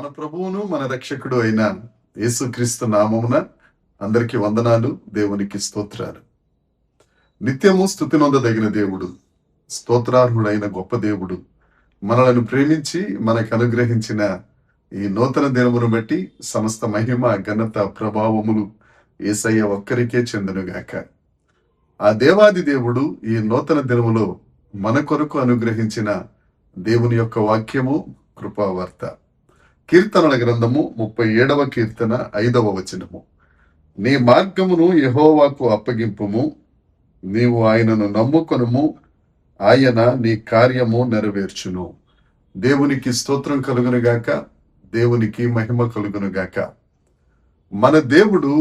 మన ప్రభువును మన రక్షకుడు అయిన యేసుక్రీస్తు నామమున అందరికీ వందనాలు. దేవునికి స్తోత్రాలు. నిత్యము స్తుతి నొందదగిన దేవుడు, స్తోత్రార్హుడైన గొప్ప దేవుడు మనలను ప్రేమించి మనకు అనుగ్రహించిన ఈ నూతన దినమును బట్టి సమస్త మహిమ ఘనత ప్రభావములు యేసయ్య ఒక్కరికే చెందునుగాక. ఆ దేవాది దేవుడు ఈ నూతన దినములో మన కొరకు అనుగ్రహించిన దేవుని యొక్క వాక్యము కృపావార్త. కీర్తనల గ్రంథము 37వ కీర్తన 5వ వచనము. నీ మార్గమును యెహోవాకు అప్పగింపుము, నీవు ఆయనను నమ్ముకొనుము, ఆయన నీ కార్యము నెరవేర్చును. దేవునికి స్తోత్రం కలుగునుగాక, దేవునికి మహిమ కలుగునుగాక. మన దేవుడు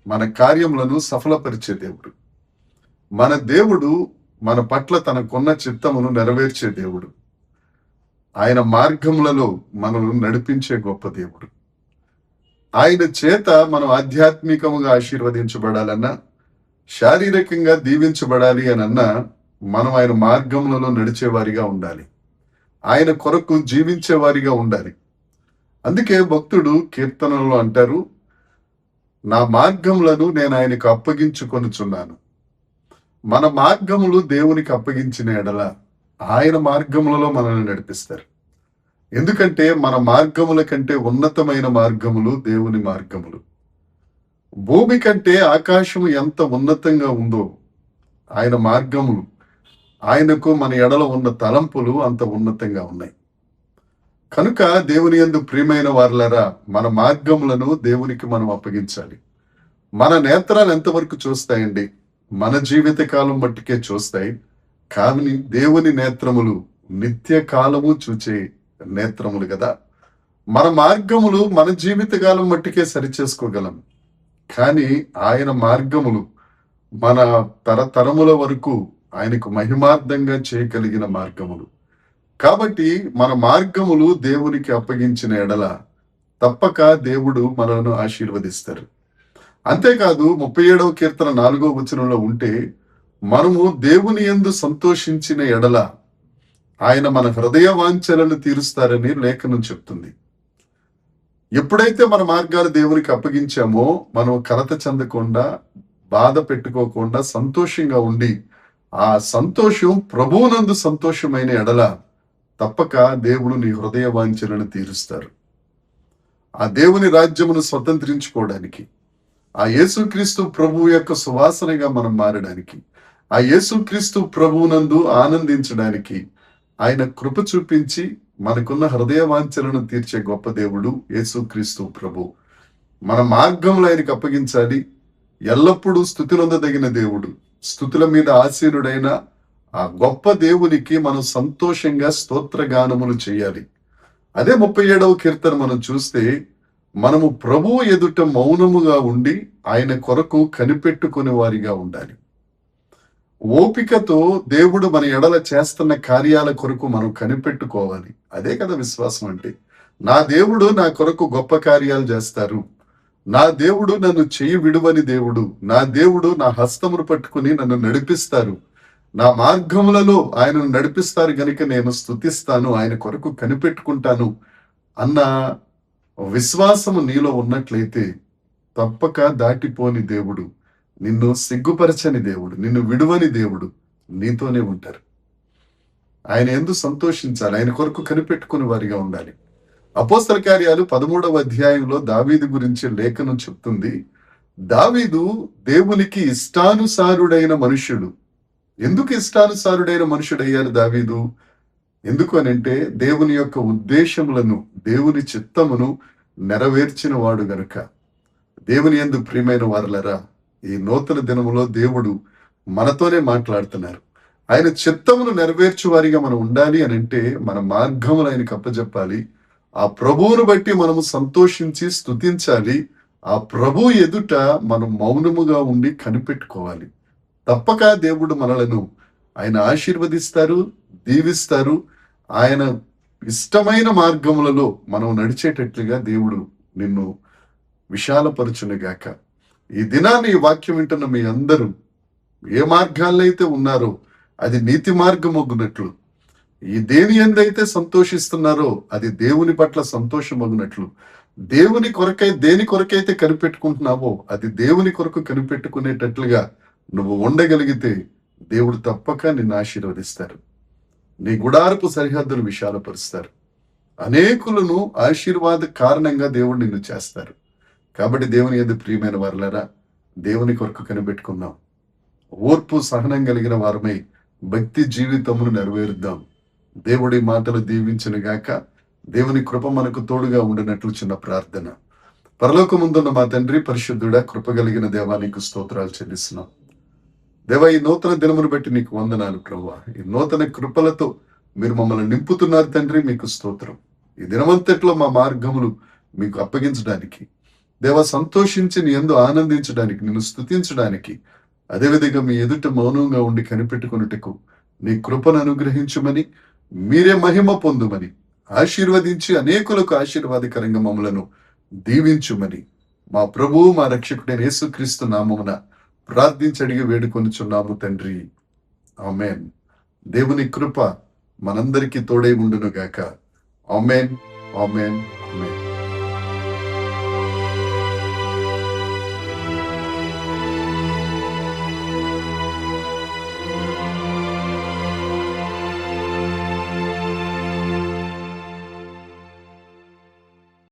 మన కార్యములను సఫలపరిచే దేవుడు. మన దేవుడు మన పట్ల తనకున్న చిత్తమును నెరవేర్చే దేవుడు. ఆయన మార్గములలో మనల్ని నడిపించే గొప్ప దేవుడు. ఆయన చేత మనం ఆధ్యాత్మికముగా ఆశీర్వదించబడాలన్నా, శారీరకంగా దీవించబడాలి అనన్నా మనం ఆయన మార్గములలో నడిచేవారిగా ఉండాలి. ఆయన కొరకు జీవించేవారిగా ఉండాలి. అందుకే భక్తుడు కీర్తనలో అంటారు, నా మార్గములను నేను ఆయనకు అప్పగించుకొనుచున్నాను. మన మార్గములు దేవునికి అప్పగించిన ఎడల ఆయన మార్గములలో మనల్ని నడిపిస్తారు. ఎందుకంటే మన మార్గముల కంటే ఉన్నతమైన మార్గములు దేవుని మార్గములు. భూమి కంటే ఆకాశము ఎంత ఉన్నతంగా ఉందో ఆయన మార్గములు, ఆయనకు మన ఎడల ఉన్న తలంపులు అంత ఉన్నతంగా ఉన్నాయి. కనుక దేవుని యందు ప్రియమైన వారలారా, మన మార్గములను దేవునికి మనం అప్పగించాలి. మన నేత్రాలు ఎంతవరకు చూస్తాయండి? మన జీవిత కాలం మట్టుకే చూస్తాయి. కానీ దేవుని నేత్రములు నిత్య కాలము చూచే నేత్రములు కదా. మన మార్గములు మన జీవిత కాలం మట్టుకే సరిచేసుకోగలం. కానీ ఆయన మార్గములు మన తరతరముల వరకు ఆయనకు మహిమార్థంగా చేయగలిగిన మార్గములు. కాబట్టి మన మార్గములు దేవునికి అప్పగించిన ఎడల తప్పక దేవుడు మనలను ఆశీర్వదిస్తారు. అంతేకాదు 37వ కీర్తన 4వ వచనంలో ఉంటే, మనము దేవుని యందు సంతోషించిన ఎడల ఆయన మన హృదయ వాంఛలను తీరుస్తారని లేఖనం చెప్తుంది. ఎప్పుడైతే మన మార్గాలు దేవునికి అప్పగించామో, మనం కలత చెందకుండా, బాధ పెట్టుకోకుండా సంతోషంగా ఉండి, ఆ సంతోషం ప్రభువునందు సంతోషమైన ఎడల తప్పక దేవుడు నీ హృదయ వాంఛలను తీరుస్తారు. ఆ దేవుని రాజ్యమును స్వతంత్రించుకోవడానికి, ఆ యేసుక్రీస్తు ప్రభువు యొక్క సువాసనగా మనం మారడానికి, ఆ యేసుక్రీస్తు ప్రభువునందు ఆనందించడానికి ఆయన కృప చూపించి మనకున్న హృదయ వాంఛలను తీర్చే గొప్ప దేవుడు యేసుక్రీస్తు ప్రభు. మన మార్గములు ఆయనకు అప్పగించాలి. ఎల్లప్పుడూ స్తుతి నొందదగిన దేవుడు, స్తుతుల మీద ఆసీనుడైన ఆ గొప్ప దేవునికి మనం సంతోషంగా స్తోత్రగానములు చేయాలి. అదే 37వ కీర్తన మనం చూస్తే, మనము ప్రభువు ఎదుట మౌనముగా ఉండి ఆయన కొరకు కనిపెట్టుకునే వారిగా ఉండాలి. ఓపికతో దేవుడు మన ఎడల చేస్తున్న కార్యాల కొరకు మనం కనిపెట్టుకోవాలి. అదే కదా విశ్వాసం అంటే. నా దేవుడు నా కొరకు గొప్ప కార్యాలు చేస్తారు. నా దేవుడు నన్ను చెయ్యి విడువని దేవుడు. నా దేవుడు నా హస్తమును పట్టుకుని నన్ను నడిపిస్తారు. నా మార్గములలో ఆయనను నడిపిస్తారు గనుక నేను స్తుతిస్తాను, ఆయన కొరకు కనిపెట్టుకుంటాను అన్న విశ్వాసము నీలో ఉన్నట్లయితే తప్పక దాటిపోని దేవుడు, నిన్ను సిగ్గుపరచని దేవుడు, నిన్ను విడువని దేవుడు నీతోనే ఉంటారు. ఆయన యందు సంతోషించాలి, ఆయన కొరకు కనిపెట్టుకుని వారిగా ఉండాలి. అపోస్తల కార్యాలు 13వ అధ్యాయంలో దావీదు గురించి లేఖనం చెప్తుంది. దావీదు దేవునికి ఇష్టానుసారుడైన మనుష్యుడు. ఎందుకు ఇష్టానుసారుడైన మనుషుడయ్యారు దావీదు? ఎందుకు అనంటే, దేవుని యొక్క ఉద్దేశములను, దేవుని చిత్తమును నెరవేర్చిన వాడు గనుక. దేవుని యందు ప్రియమైన వారలరా, ఈ నూతన దినములో దేవుడు మనతోనే మాట్లాడుతున్నారు. ఆయన చిత్తమును నెరవేర్చు వారిగా మనం ఉండాలి అని అంటే మన మార్గములు ఆయనకు అప్పచెప్పాలి. ఆ ప్రభువును బట్టి మనము సంతోషించి స్తుతించాలి. ఆ ప్రభు ఎదుట మనం మౌనముగా ఉండి కనిపెట్టుకోవాలి. తప్పక దేవుడు మనలను ఆయన ఆశీర్వదిస్తారు, దీవిస్తారు. ఆయన ఇష్టమైన మార్గములలో మనం నడిచేటట్లుగా దేవుడు నిన్ను విశాలపరచునుగాక. ఈ దినాన్ని ఈ వాక్యం వింటున్న మీ అందరూ ఏ మార్గాల్లో అయితే ఉన్నారో అది నీతి మార్గమొగ్గునట్లు, ఈ దేని ఎందైతే సంతోషిస్తున్నారో అది దేవుని పట్ల సంతోషమగునట్లు, దేవుని కొరకై దేని కొరకైతే కనిపెట్టుకుంటున్నావో అది దేవుని కొరకు కనిపెట్టుకునేటట్లుగా నువ్వు ఉండగలిగితే దేవుడు తప్పక నిన్ను ఆశీర్వదిస్తారు. నీ గుడారపు సరిహద్దులు విశాలపరుస్తారు. అనేకులను ఆశీర్వాద కారణంగా దేవుడు నిన్ను చేస్తారు. కాబట్టి దేవుని యందు ప్రియమైన వారలారా, దేవుని కొరకు కనిపెట్టుకుందాం. ఓర్పు సహనం కలిగిన వారమై భక్తి జీవితమును నెరవేరుద్దాం. దేవుడి మాటలు దీవించును గాక. దేవుని కృప మనకు తోడుగా ఉండినట్లు చిన్న ప్రార్థన. పరలోకముందున్న మా తండ్రి, పరిశుద్ధుడా, కృప కలిగిన దేవా, నీకు స్తోత్రాలు చెల్లిస్తున్నాం. దేవా, ఈ నూతన దినమును బట్టి నీకు వందనాలు ప్రభువా. ఈ నూతన కృపలతో మీరు మమ్మల్ని నింపుతున్నారు తండ్రి, మీకు స్తోత్రం. ఈ దినమంతట్లో మా మార్గములు మీకు అప్పగించడానికి, దేవా, సంతోషించి నీ యందు ఆనందించడానికి, నిన్ను స్తుతించడానికి, అదేవిధంగా మీ ఎదుట మౌనంగా ఉండి కనిపెట్టుకొనుటకు నీ కృపను అనుగ్రహించమని, మీరే మహిమ పొందుమని, ఆశీర్వదించి అనేకులకు ఆశీర్వాదకరంగా మమ్మలను దీవించుమని మా ప్రభువు మా రక్షకుడైన యేసుక్రీస్తు నామమున ప్రార్థించి అడిగి వేడుకొనుచున్నాము తండ్రి. ఆమేన్. దేవుని కృప మనందరికీ తోడై ఉండును గాక. ఆమేన్, ఆమేన్, ఆమేన్.